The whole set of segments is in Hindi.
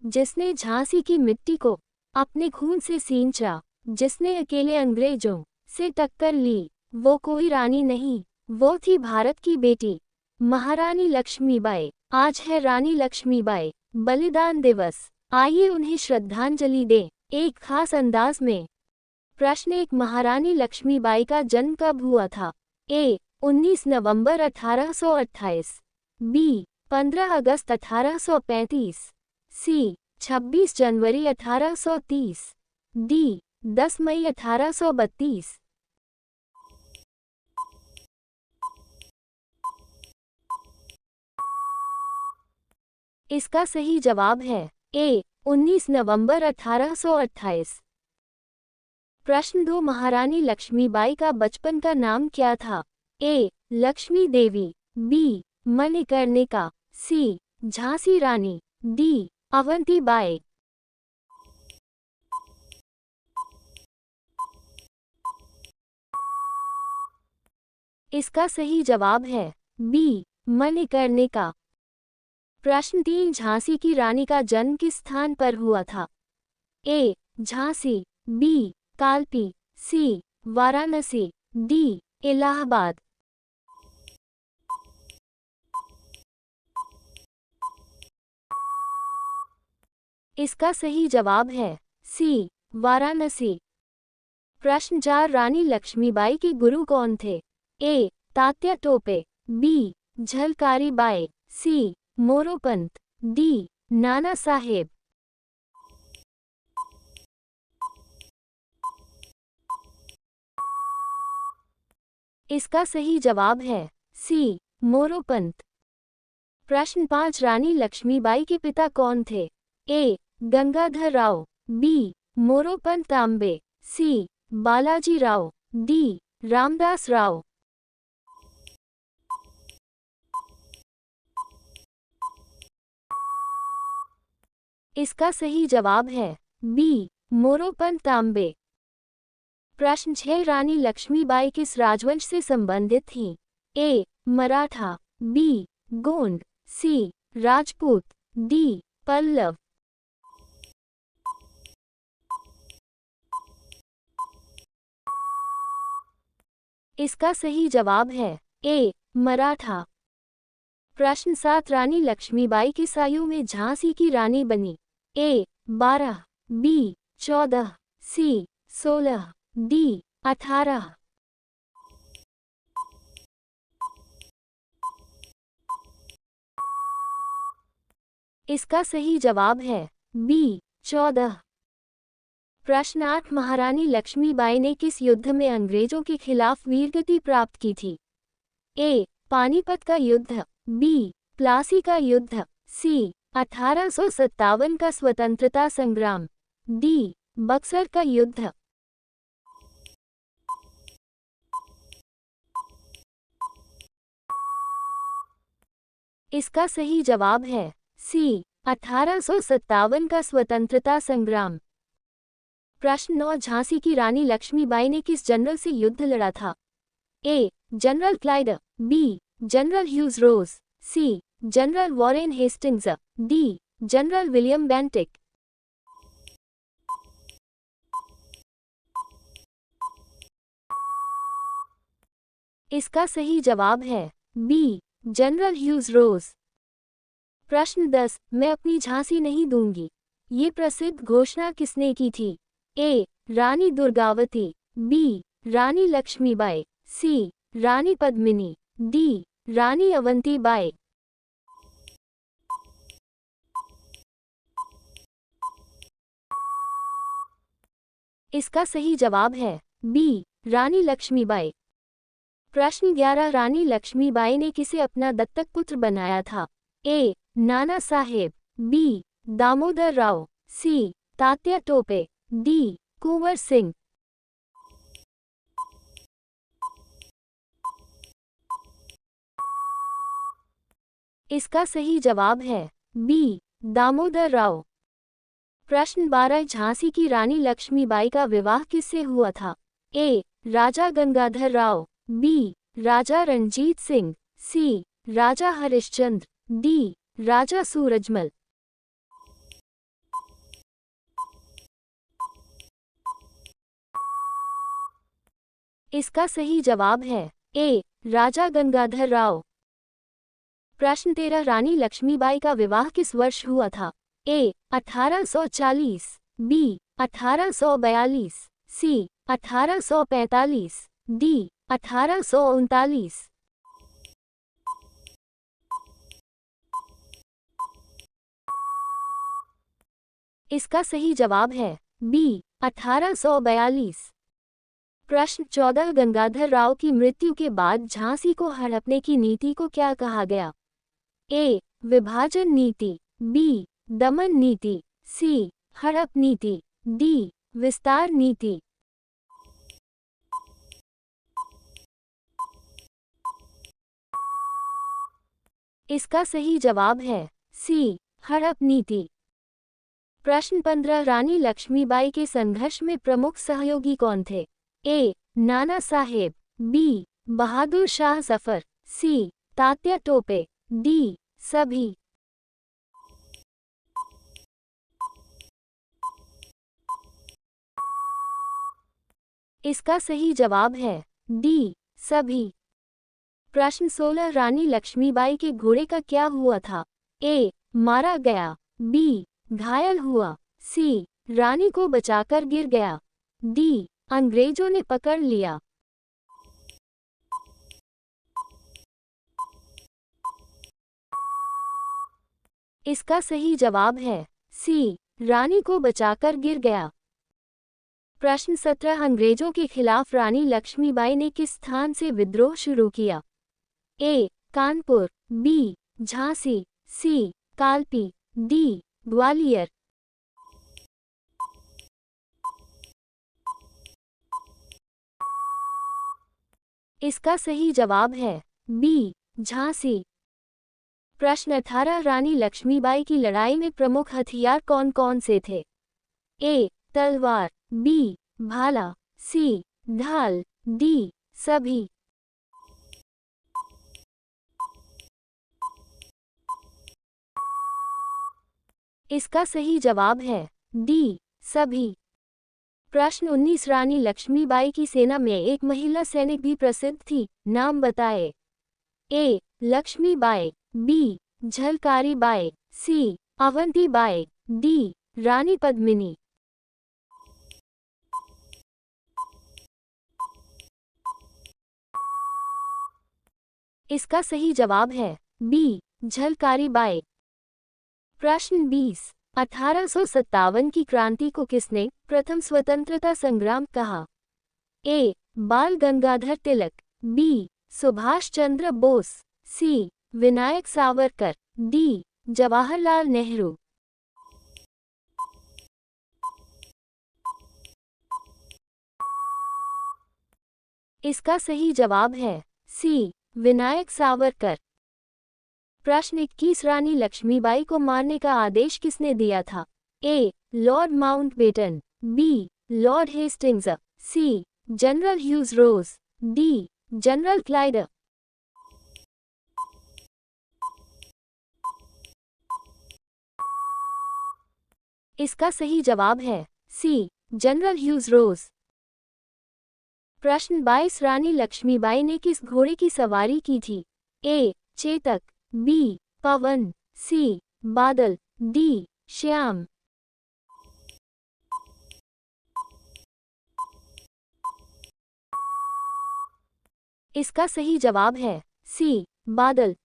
जिसने झांसी की मिट्टी को अपने खून से सींचा, जिसने अकेले अंग्रेजों से टक्कर ली, वो कोई रानी नहीं, वो थी भारत की बेटी महारानी लक्ष्मीबाई। आज है रानी लक्ष्मीबाई बलिदान दिवस। आइए उन्हें श्रद्धांजलि दें एक खास अंदाज में। प्रश्न 1, महारानी लक्ष्मीबाई का जन्म कब हुआ था? ए. 19 नवंबर 1828, बी. 15 अगस्त 1835, सी. 26 जनवरी 1830, डी. 10 मई 1832। इसका सही जवाब है ए. 19 नवंबर 1828। प्रश्न 2, महारानी लक्ष्मीबाई का बचपन का नाम क्या था? A. Lakshmi Devi, B. Manikarnika, C. Jhansi Rani, D. Avanti Bai. इसका सही जवाब है बी. मणिकर्णिका। प्रश्न 3, झांसी की रानी का जन्म किस स्थान पर हुआ था? ए. झांसी, बी. कालपी, सी. वाराणसी, डी. इलाहाबाद। इसका सही जवाब है सी. वाराणसी। प्रश्न 4, रानी लक्ष्मीबाई के गुरु कौन थे? A. Tatya Tope, B. Jhalkari Bai, C. Moropant, D. Nana Saheb. इसका सही जवाब है सी. मोरोपंत। प्रश्न 5, रानी लक्ष्मीबाई के पिता कौन थे? ए. गंगाधर राव, बी. मोरोपंत तांबे, सी. बालाजी राव, डी. रामदास राव। इसका सही जवाब है बी. मोरोपंत तांबे। प्रश्न 6, रानी लक्ष्मीबाई किस राजवंश से संबंधित थीं? ए. मराठा, बी. गोंड, सी. राजपूत, डी. पल्लव। इसका सही जवाब है ए. मराठा। प्रश्न 7, रानी लक्ष्मीबाई किस आयु में झांसी की रानी बनी? ए. 12, बी. 14, सी. 16, डी. 18। इसका सही जवाब है बी. 14। प्रश्न 8, महारानी लक्ष्मीबाई ने किस युद्ध में अंग्रेजों के खिलाफ वीरगति प्राप्त की थी? ए. पानीपत का युद्ध, बी. प्लासी का युद्ध, सी. 1857 का स्वतंत्रता संग्राम, डी. बक्सर का युद्ध। इसका सही जवाब है सी. 1857 का स्वतंत्रता संग्राम। प्रश्न 9, झांसी की रानी लक्ष्मीबाई ने किस जनरल से युद्ध लड़ा था? A. General Clyde, B. General Hugh Rose, C. General Warren Hastings, D. General William Bentinck. इसका सही जवाब है बी. जनरल ह्यूज रोज। प्रश्न 10, मैं अपनी झांसी नहीं दूंगी, ये प्रसिद्ध घोषणा किसने की थी? A. Rani Durgavati, B. Rani Lakshmibai, C. Rani Padmini, D. Rani Avanti Bai. इसका सही जवाब है बी. रानी लक्ष्मीबाई। प्रश्न 11, रानी लक्ष्मीबाई ने किसे अपना दत्तक पुत्र बनाया था? ए. नाना साहेब, बी. दामोदर राव, सी. तात्या टोपे, डी. कुंवर सिंह। इसका सही जवाब है बी. दामोदर राव। प्रश्न 12, झांसी की रानी लक्ष्मीबाई का विवाह किससे हुआ था? ए. राजा गंगाधर राव, बी. राजा रणजीत सिंह, सी. राजा हरिश्चंद्र, डी. राजा सूरजमल। इसका सही जवाब है ए. राजा गंगाधर राव। प्रश्न 13 रानी लक्ष्मीबाई का विवाह किस वर्ष हुआ था? ए. 1840, बी. 1842, सी. 1845, डी. 1839। इसका सही जवाब है बी. 1842। प्रश्न 14 गंगाधर राव की मृत्यु के बाद झांसी को हड़पने की नीति को क्या कहा गया? ए. विभाजन नीति, बी. दमन नीति, सी. हड़प नीति, डी. विस्तार नीति। इसका सही जवाब है सी. हड़प नीति। प्रश्न 15 रानी लक्ष्मीबाई के संघर्ष में प्रमुख सहयोगी कौन थे? ए. नाना साहेब, बी. बहादुर शाह जफर, सी. तात्या टोपे, डी. सभी। इसका सही जवाब है डी. सभी। प्रश्न 16 रानी लक्ष्मीबाई के घोड़े का क्या हुआ था? ए. मारा गया, बी. घायल हुआ, सी. रानी को बचाकर गिर गया, डी. अंग्रेजों ने पकड़ लिया। इसका सही जवाब है सी. रानी को बचाकर गिर गया। प्रश्न 17 अंग्रेजों के खिलाफ रानी लक्ष्मीबाई ने किस स्थान से विद्रोह शुरू किया? ए. कानपुर, बी. झांसी, सी. कालपी, डी. ग्वालियर। इसका सही जवाब है बी. झांसी। प्रश्न 18 रानी लक्ष्मीबाई की लड़ाई में प्रमुख हथियार कौन कौन से थे? ए. तलवार, बी. भाला, सी. ढाल, डी. सभी। इसका सही जवाब है डी. सभी। प्रश्न 19 रानी लक्ष्मीबाई की सेना में एक महिला सैनिक भी प्रसिद्ध थी, नाम बताए। A. Lakshmibai, B. Jhalkari Bai, C. Avanti Bai, D. Rani Padmini. इसका सही जवाब है बी. झलकारी बाई। प्रश्न 20 1857 की क्रांति को किसने प्रथम स्वतंत्रता संग्राम कहा? ए. बाल गंगाधर तिलक, बी. सुभाष चंद्र बोस, सी. विनायक सावरकर, डी. जवाहरलाल नेहरू। इसका सही जवाब है सी. विनायक सावरकर। प्रश्न 21 रानी लक्ष्मीबाई को मारने का आदेश किसने दिया था? A. Lord Mountbatten, B. Lord Hastings, C. General Hugh Rose, D. General Clyde. इसका सही जवाब है सी. जनरल ह्यूज रोज। प्रश्न 22 रानी लक्ष्मीबाई ने किस घोड़े की सवारी की थी? ए. चेतक, बी. पवन, सी. बादल, डी. श्याम। इसका सही जवाब है सी. बादल।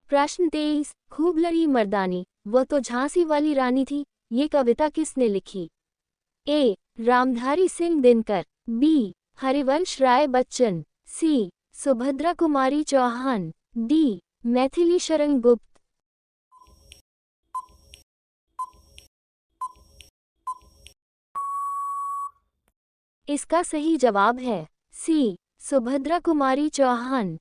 प्रश्न 23 खूब लड़ी मर्दानी वो तो झांसी वाली रानी थी, ये कविता किसने लिखी? ए. रामधारी सिंह दिनकर, बी. हरिवंश राय बच्चन, सी. सुभद्रा कुमारी चौहान, डी. मैथिली शरण गुप्त। इसका सही जवाब है सी. सुभद्रा कुमारी चौहान।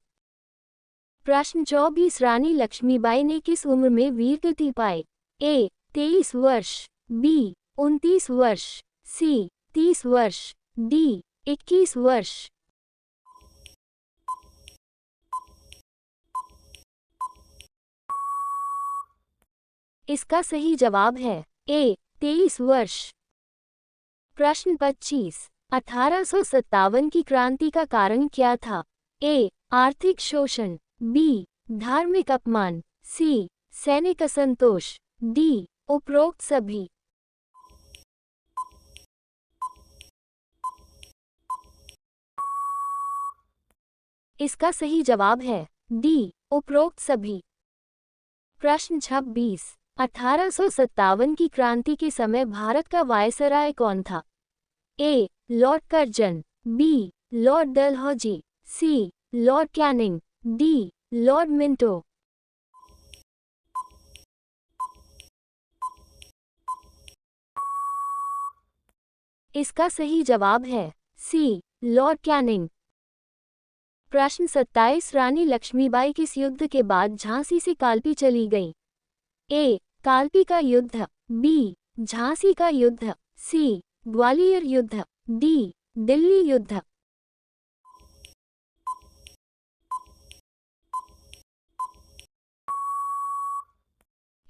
प्रश्न 24 रानी लक्ष्मीबाई ने किस उम्र में वीरगति पाई? ए. 23 वर्ष, बी. 29 वर्ष, सी. 30 वर्ष, डी. 21 वर्ष। इसका सही जवाब है ए. 23 वर्ष। प्रश्न 25 1857 की क्रांति का कारण क्या था? ए. आर्थिक शोषण, बी. धार्मिक अपमान, सी. सैनिक असंतोष, डी. उपरोक्त सभी। इसका सही जवाब है डी. उपरोक्त सभी। प्रश्न 26। 1857 की क्रांति के समय भारत का वायसराय कौन था? A. Lord Curzon, B. Lord Dalhousie, C. Lord Canning, D. Lord Minto. इसका सही जवाब है सी. Lord Canning. प्रश्न 27। रानी लक्ष्मीबाई किस युद्ध के बाद झांसी से कालपी चली गई? ए. कालपी का युद्ध, बी. झांसी का युद्ध, सी. ग्वालियर युद्ध, डी. दिल्ली युद्ध।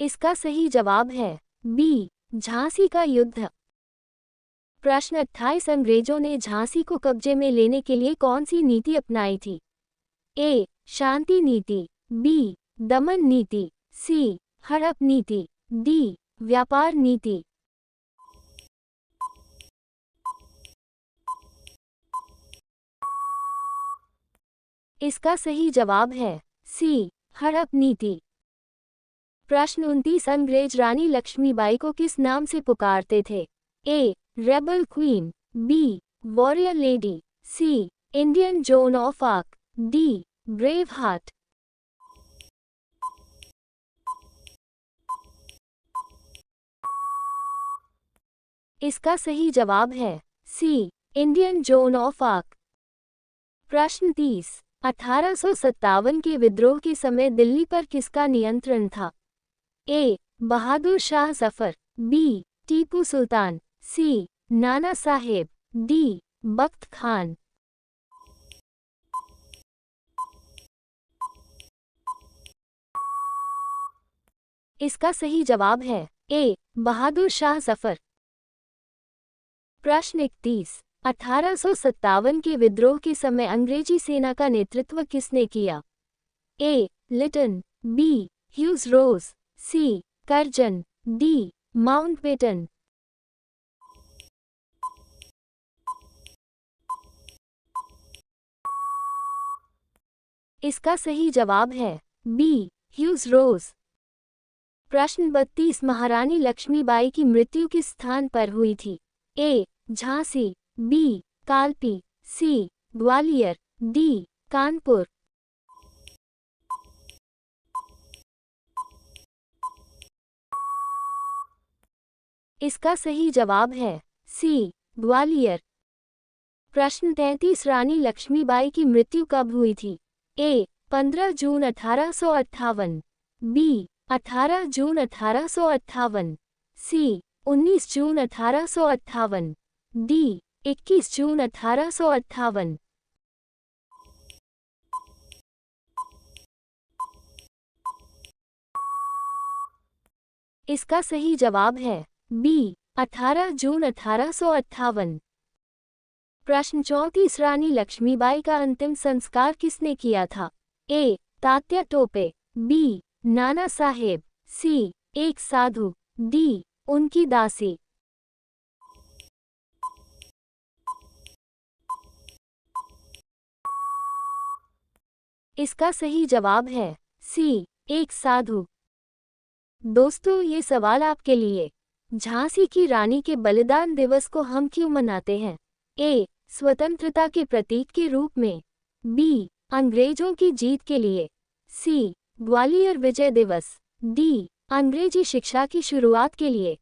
इसका सही जवाब है बी. झांसी का युद्ध। प्रश्न 28। अंग्रेजों ने झांसी को कब्जे में लेने के लिए कौन सी नीति अपनाई थी? ए. शांति नीति, बी. दमन नीति, सी. हड़प नीति, डी. व्यापार नीति। इसका सही जवाब है सी. हड़प नीति। प्रश्न 29। अंग्रेज रानी लक्ष्मीबाई को किस नाम से पुकारते थे? A. Rebel queen, B. Warrior lady, C. Indian Joan of Arc, D. Brave heart. इसका सही जवाब है C. Indian Joan of Arc. प्रश्न 30। 1857 के विद्रोह के समय दिल्ली पर किसका नियंत्रण था? ए. बहादुर शाह जफर, बी. टीपू सुल्तान, सी. नाना साहेब, डी. बख्त खान। इसका सही जवाब है ए. बहादुर शाह जफर। प्रश्न 31। 1857 के विद्रोह के समय अंग्रेजी सेना का नेतृत्व किसने किया? A. Lytton, B. Hugh Rose, C. Curzon, D. Mountbatten. इसका सही जवाब है बी. ह्यूज रोज। प्रश्न 32। महारानी लक्ष्मीबाई की मृत्यु किस स्थान पर हुई थी? ए. झांसी, बी. कालपी, सी. ग्वालियर, डी. कानपुर। इसका सही जवाब है सी. ग्वालियर। प्रश्न 33। रानी लक्ष्मीबाई की मृत्यु कब हुई थी? ए. 15 जून 1858, बी. 18 जून 1858, सी. 19 जून 1858, डी. 21 जून 1858। इसका सही जवाब है बी. 18 जून 1858। प्रश्न 34। रानी लक्ष्मीबाई का अंतिम संस्कार किसने किया था? ए. तात्या टोपे, बी. नाना साहेब, सी. एक साधु, डी. उनकी दासी। इसका सही जवाब है सी. एक साधु। दोस्तों, ये सवाल आपके लिए। झांसी की रानी के बलिदान दिवस को हम क्यों मनाते हैं? ए. स्वतंत्रता के प्रतीक के रूप में, बी. अंग्रेजों की जीत के लिए, सी. ग्वालियर विजय दिवस, डी. अंग्रेजी शिक्षा की शुरुआत के लिए।